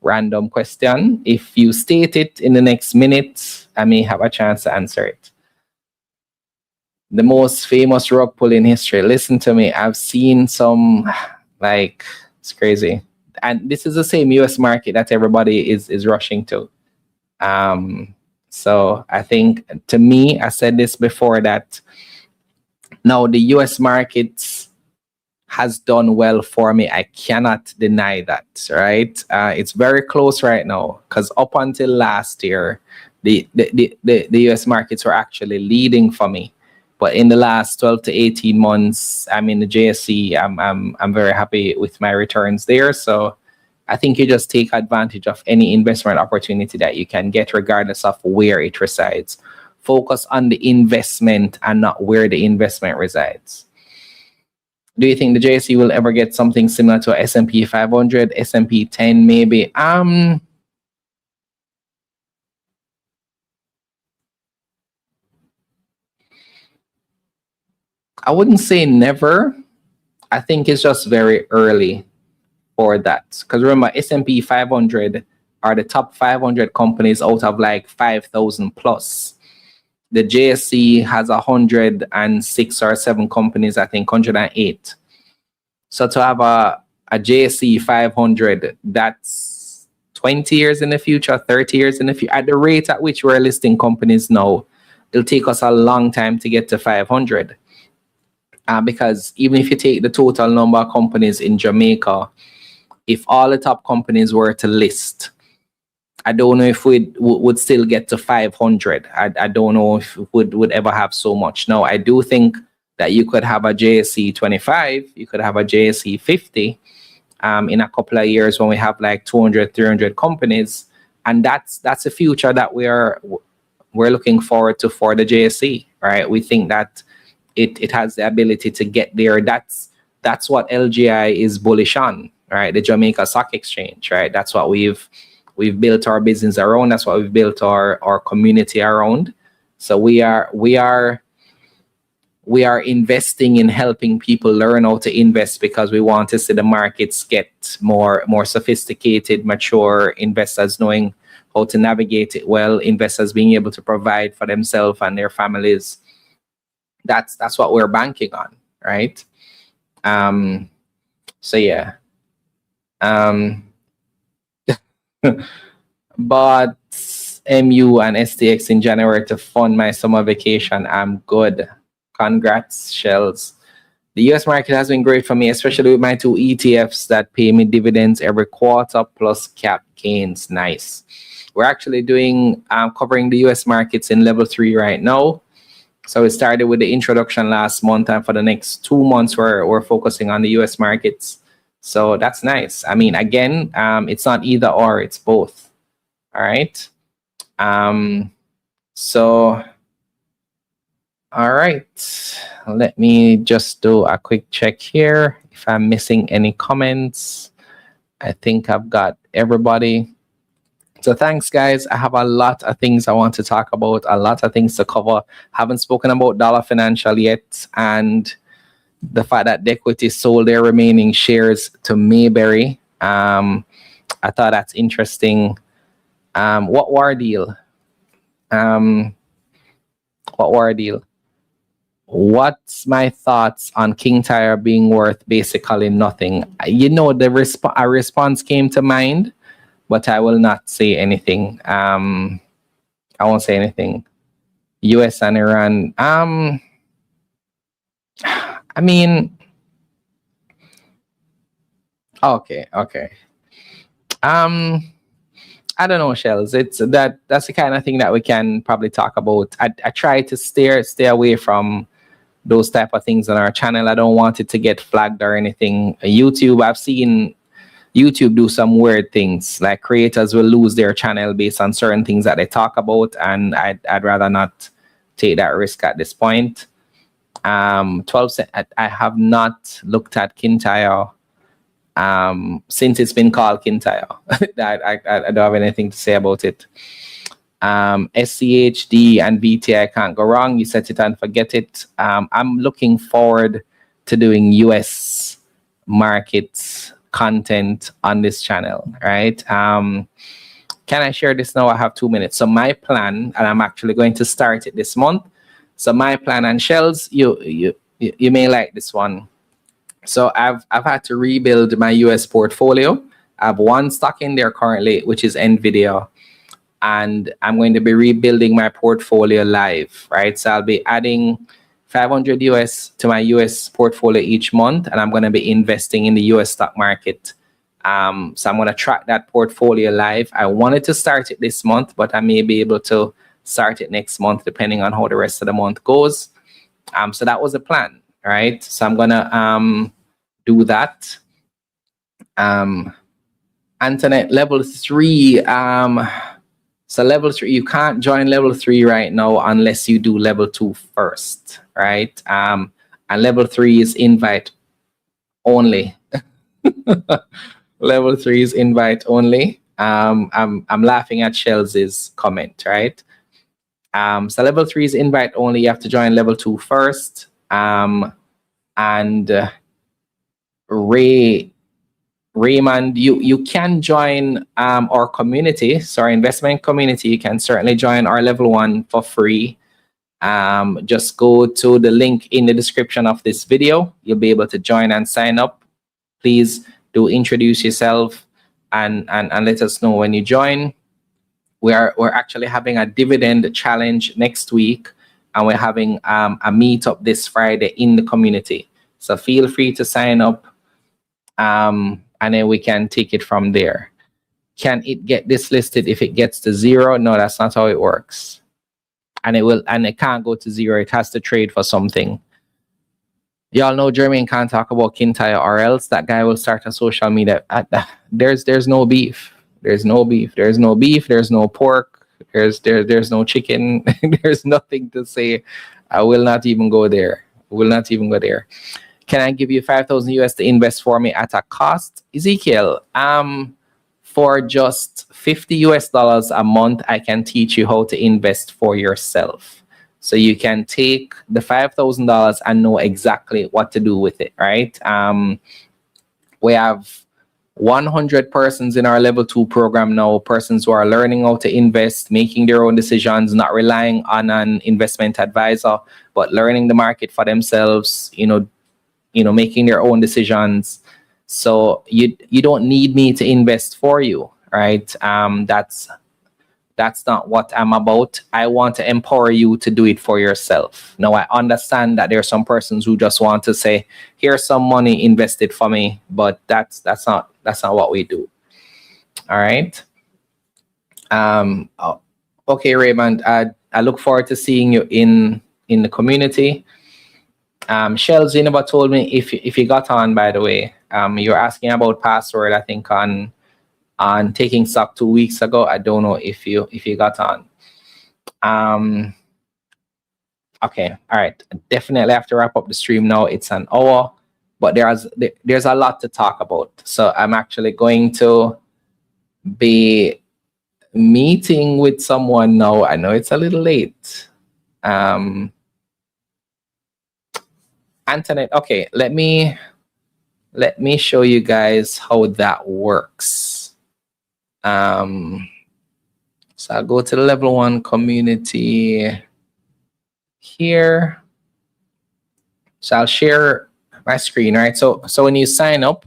random question. If you state it in the next minute, I may have a chance to answer it. The most famous rug pull in history. Listen to me. I've seen some, like, it's crazy. And this is the same US market that everybody is rushing to. So I think, to me, I said this before, that now the US markets has done well for me. I cannot deny that, right? It's very close right now, because up until last year, the US markets were actually leading for me. But in the last 12 to 18 months, I'm in the JSE. I'm very happy with my returns there. So I think you just take advantage of any investment opportunity that you can get, regardless of where it resides. Focus on the investment and not where the investment resides. Do you think the JSE will ever get something similar to a S&P 500, S&P 10 maybe? I wouldn't say never. I think it's just very early for that. Because remember, S&P 500 are the top 500 companies out of like 5,000 plus. The JSE has 106 or 7 companies, I think 108. So to have a JSE 500, that's 20 years in the future, 30 years in the future. At the rate at which we're listing companies now, it'll take us a long time to get to 500. Because even if you take the total number of companies in Jamaica, if all the top companies were to list, I don't know if we would still get to 500. I don't know if we would ever have so much. Now, I do think that you could have a JSE 25, you could have a JSE 50 in a couple of years when we have like 200, 300 companies. And that's a future that we're looking forward to for the JSE, right? We think that it has the ability to get there. That's what LGI is bullish on, right? The Jamaica Stock Exchange, right? That's what we've built our business around. That's what we've built our community around. So we are investing in helping people learn how to invest, because we want to see the markets get more sophisticated, mature, investors knowing how to navigate it well, investors being able to provide for themselves and their families. That's what we're banking on, right? So yeah. But MU and STX in January to fund my summer vacation. I'm good. Congrats, Shells. The US market has been great for me, especially with my 2 ETFs that pay me dividends every quarter plus cap gains. Nice. We're actually doing covering the US markets in level 3 right now. So we started with the introduction last month, and for the next 2 months, we're focusing on the US markets. So that's nice. I mean, again, it's not either or, it's both. All right. So, all right. Let me just do a quick check here. If I'm missing any comments, I think I've got everybody. So thanks, guys. I have a lot of things I want to talk about, a lot of things to cover. Haven't spoken about Dollar Financial yet, and the fact that the equity sold their remaining shares to Mayberry. I thought that's interesting. What war deal? What war deal? What's my thoughts on King Tire being worth basically nothing? You know, a response came to mind, but I will not say anything. I won't say anything. US and Iran. I mean, okay. I don't know, Shells. That's the kind of thing that we can probably talk about. I try to stay away from those type of things on our channel. I don't want it to get flagged or anything. YouTube, I've seen YouTube do some weird things, like creators will lose their channel based on certain things that they talk about, and I'd rather not take that risk at this point. 12 cent. I have not looked at Kintyre since it's been called Kintyre. I don't have anything to say about it. SCHD and VTI can't go wrong. You set it and forget it. I'm looking forward to doing US markets content on this channel, right? Can I share this now? I have 2 minutes. So my plan, and I'm actually going to start it this month. So my plan, and Shells, you may like this one. So I've had to rebuild my US portfolio. I have one stock in there currently, which is NVIDIA, and I'm going to be rebuilding my portfolio live, right? So I'll be adding 500 US to my US portfolio each month, and I'm going to be investing in the US stock market. So I'm going to track that portfolio live. I wanted to start it this month, but I may be able to start it next month, depending on how the rest of the month goes. So that was the plan, right? So I'm going to do that. Antoinette, level 3. So level 3, you can't join level 3 right now unless you do level 2 first, right? And level 3 is invite only. Level 3 is invite only. I'm laughing at Shell's comment, right? So level 3 is invite only. You have to join level 2 first. And Raymond, you can join our community, so our investment community. You can certainly join our level 1 for free. Just go to the link in the description of this video. You'll be able to join and sign up. Please do introduce yourself and let us know when you join. We're actually having a dividend challenge next week, and we're having a meetup this Friday in the community. So feel free to sign up, and then we can take it from there. Can it get dislisted if it gets to 0? No, that's not how it works. And it can't go to 0. It has to trade for something. Y'all know Jermaine can't talk about Kintyre, or else that guy will start a social media. There's no beef. There's no beef. There's no beef. There's no pork. There's no chicken. There's nothing to say. I will not even go there. Will not even go there. Can I give you 5,000 US to invest for me at a cost? Ezekiel, for just $50 US a month, I can teach you how to invest for yourself. So you can take the $5,000 and know exactly what to do with it, right? We have 100 persons in our level 2 program now, persons who are learning how to invest, making their own decisions, not relying on an investment advisor, but learning the market for themselves, making their own decisions. So you don't need me to invest for you, right? That's not what I'm about. I want to empower you to do it for yourself. Now, I understand that there are some persons who just want to say, here's some money invested for me, but that's not what we do. All right. Okay, Raymond, I look forward to seeing you in the community. Shells, you never told me if you got on, by the way. You're asking about password, I think, on taking stock 2 weeks ago. I don't know if you got on. Okay, all right. Definitely have to wrap up the stream now. It's an hour, but there's a lot to talk about. So I'm actually going to be meeting with someone now. I know it's a little late. Antoinette, okay, let me show you guys how that works. So I'll go to the level 1 community here. So I'll share my screen, right? So when you sign up,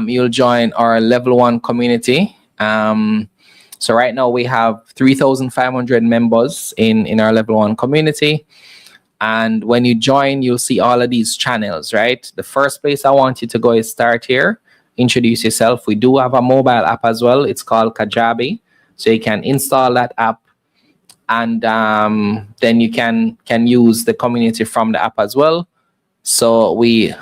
you'll join our level 1 community. So right now we have 3,500 members in our level 1 community. And when you join, you'll see all of these channels, right? The first place I want you to go is start here. Introduce yourself. We do have a mobile app as well. It's called Kajabi. So you can install that app, and then you can use the community from the app as well. So we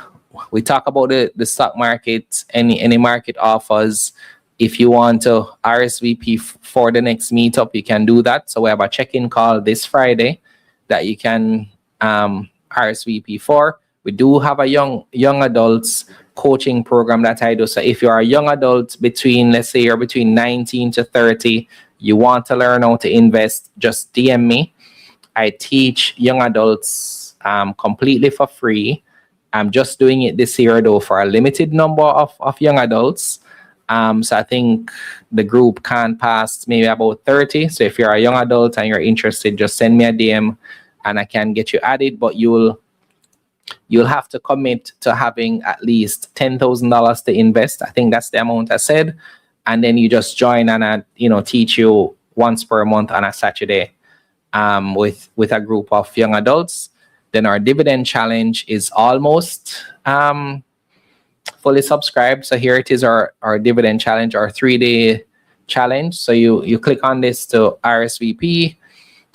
talk about the stock market, any market offers. If you want to RSVP for the next meetup, you can do that. So we have a check-in call this Friday. that you can RSVP for. We do have a young adults coaching program that I do. So if you're a young adult between, let's say you're between 19 to 30, you want to learn how to invest, just DM me. I teach young adults completely for free. I'm just doing it this year though for a limited number of young adults. So I think the group can pass maybe about 30. So if you're a young adult and you're interested, just send me a DM and I can get you added, but you'll have to commit to having at least $10,000 to invest. I think that's the amount I said. And then you just join and I, teach you once per month on a Saturday with a group of young adults. Then our dividend challenge is almost fully subscribed. So here it is, our dividend challenge, our 3-day challenge. So you click on this to RSVP.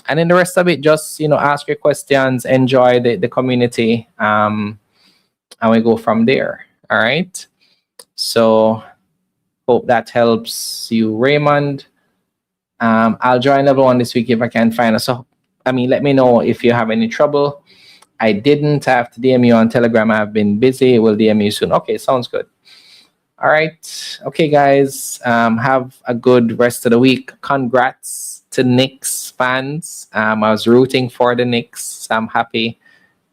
And then the rest of it, just, ask your questions, enjoy the community, and we go from there. All right. So hope that helps you, Raymond. I'll join level 1 this week if I can find us. So, let me know if you have any trouble. I didn't have to DM you on Telegram. I've been busy. We'll DM you soon. Okay, sounds good. All right. Okay, guys. Have a good rest of the week. Congrats to Knicks fans. I was rooting for the Knicks. I'm happy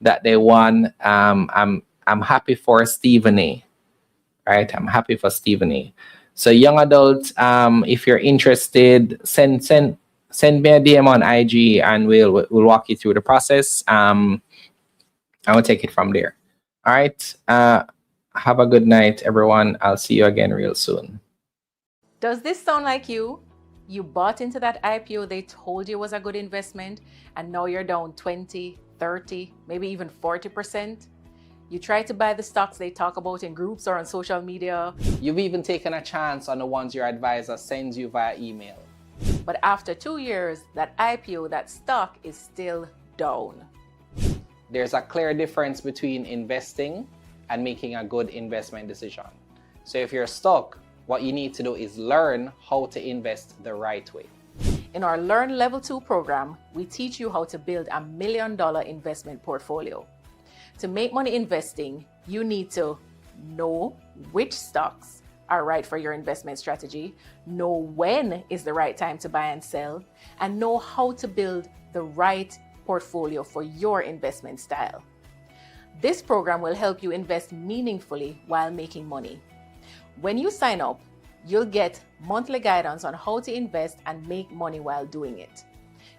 that they won. I'm happy for Stephen A. Right? I'm happy for Stephen A. So young adults, if you're interested, send me a DM on IG and we'll walk you through the process. I will take it from there. All right. Have a good night, everyone. I'll see you again real soon. Does this sound like you? You bought into that IPO they told you was a good investment, and now you're down 20, 30, maybe even 40%. You try to buy the stocks they talk about in groups or on social media. You've even taken a chance on the ones your advisor sends you via email. But after 2 years, that IPO, that stock is still down. There's a clear difference between investing and making a good investment decision. So if you're stuck, what you need to do is learn how to invest the right way. In our L.E.A.R.N Level 2 program, we teach you how to build a $1 million investment portfolio. To make money investing, you need to know which stocks are right for your investment strategy, know when is the right time to buy and sell, and know how to build the right portfolio for your investment style. This program will help you invest meaningfully while making money. When you sign up, you'll get monthly guidance on how to invest and make money while doing it.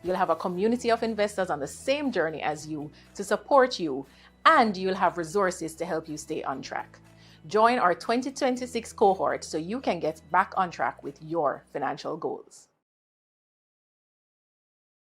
You'll have a community of investors on the same journey as you to support you, and you'll have resources to help you stay on track. Join our 2026 cohort so you can get back on track with your financial goals.